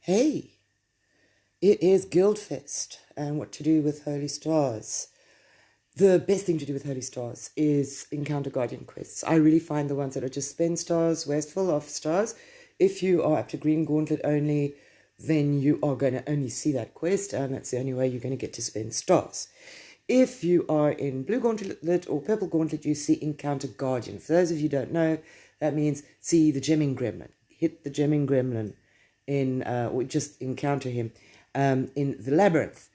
Hey, it is Guildfest and what to do with Holy Stars. The best thing to do with Holy Stars is encounter Guardian quests. I really find the ones that are just spend stars, wasteful of stars. If you are up to Green Gauntlet only, then you are going to only see that quest, and that's the only way you're going to get to spend stars. If you are in Blue Gauntlet or Purple Gauntlet, you see Encounter Guardian. For those of you who don't know, that means see the Gemming Gremlin. Hit the Gemming Gremlin or just encounter him in the labyrinth.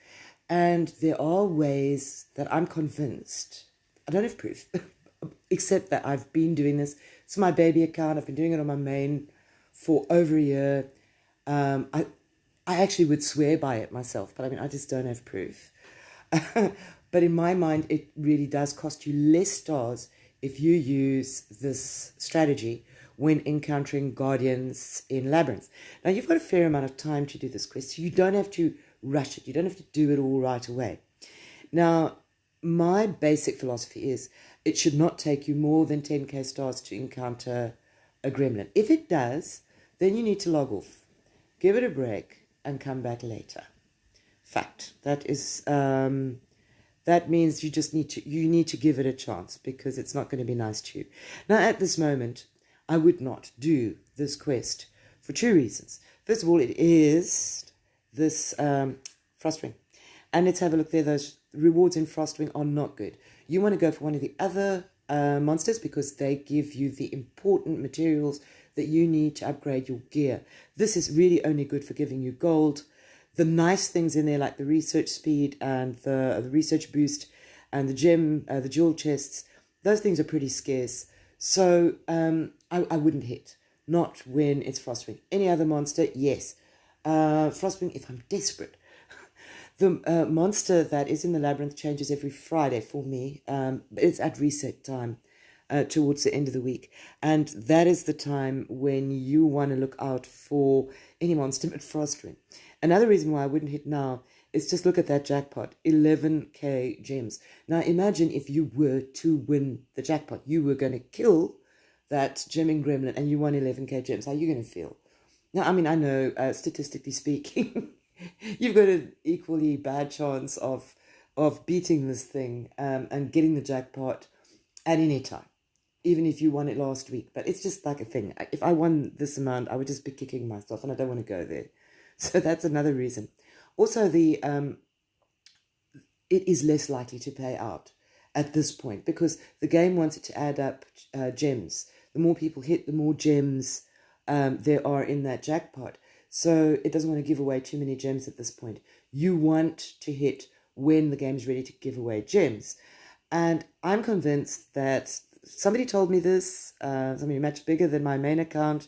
And there are ways that I'm convinced, I don't have proof, except that I've been doing this. It's my baby account. I've been doing it on my main for over a year. I actually would swear by it myself, but I mean, I just don't have proof. But in my mind, it really does cost you less stars if you use this strategy when encountering guardians in labyrinths. Now, you've got a fair amount of time to do this quest, so you don't have to rush it. You don't have to do it all right away. Now, my basic philosophy is it should not take you more than 10k stars to encounter a gremlin. If it does, then you need to log off, give it a break, and come back later. Fact. That means you need to give it a chance because it's not going to be nice to you. Now, at this moment, I would not do this quest for two reasons. First of all, it is this Frostwing. And let's have a look there. Those rewards in Frostwing are not good. You want to go for one of the other monsters because they give you the important materials that you need to upgrade your gear. This is really only good for giving you gold. The nice things in there, like the research speed and the research boost and the jewel chests, those things are pretty scarce. So I wouldn't hit. Not when it's Frostwing. Any other monster, yes. Frostwing, if I'm desperate. The monster that is in the labyrinth changes every Friday for me. It's at reset time towards the end of the week. And that is the time when you want to look out for any monster but Frostwing. Another reason why I wouldn't hit now is just look at that jackpot, 11k gems. Now imagine if you were to win the jackpot. You were going to kill that gemming gremlin and you won 11k gems. How are you going to feel? Now, I mean, I know, statistically speaking, you've got an equally bad chance of beating this thing and getting the jackpot at any time, even if you won it last week. But it's just like a thing. If I won this amount, I would just be kicking myself, and I don't want to go there. So that's another reason. Also, it is less likely to pay out at this point because the game wants it to add up gems. The more people hit, the more gems there are in that jackpot. So it doesn't want to give away too many gems at this point. You want to hit when the game is ready to give away gems. And I'm convinced that somebody told me this, somebody much bigger than my main account,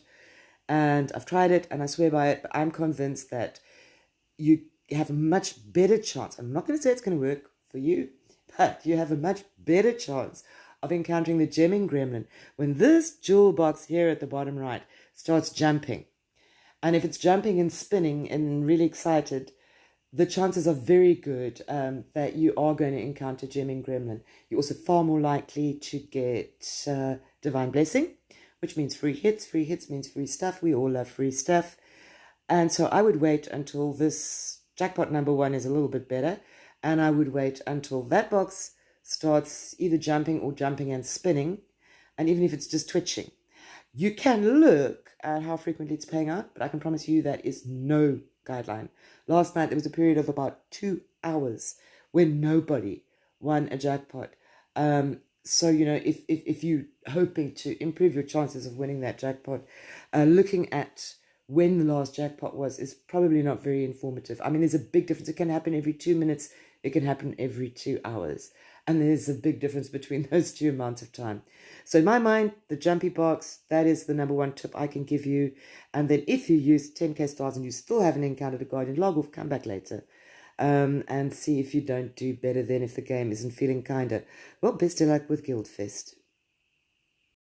and I've tried it and I swear by it, but I'm convinced that you have a much better chance. I'm not going to say it's going to work for you, but you have a much better chance of encountering the gemming gremlin when this jewel box here at the bottom right starts jumping. And if it's jumping and spinning and really excited, the chances are very good that you are going to encounter gemming gremlin. You're also far more likely to get divine blessing, which means free hits. Free hits means free stuff. We all love free stuff. And so I would wait until this jackpot number 1 is a little bit better. And I would wait until that box starts either jumping or jumping and spinning. And even if it's just twitching. You can look at how frequently it's paying out, but I can promise you that is no guideline. Last night, there was a period of about 2 hours when nobody won a jackpot. So, you know, if you're hoping to improve your chances of winning that jackpot, looking at when the last jackpot was is probably not very informative. I mean, there's a big difference. It can happen every 2 minutes. It can happen every 2 hours. And there's a big difference between those two amounts of time. So in my mind, the jumpy box, that is the number 1 tip I can give you. And then if you use 10k stars and you still haven't encountered a guardian, log off, come back later. And see if you don't do better then if the game isn't feeling kinder. Well, best of luck with Guildfest.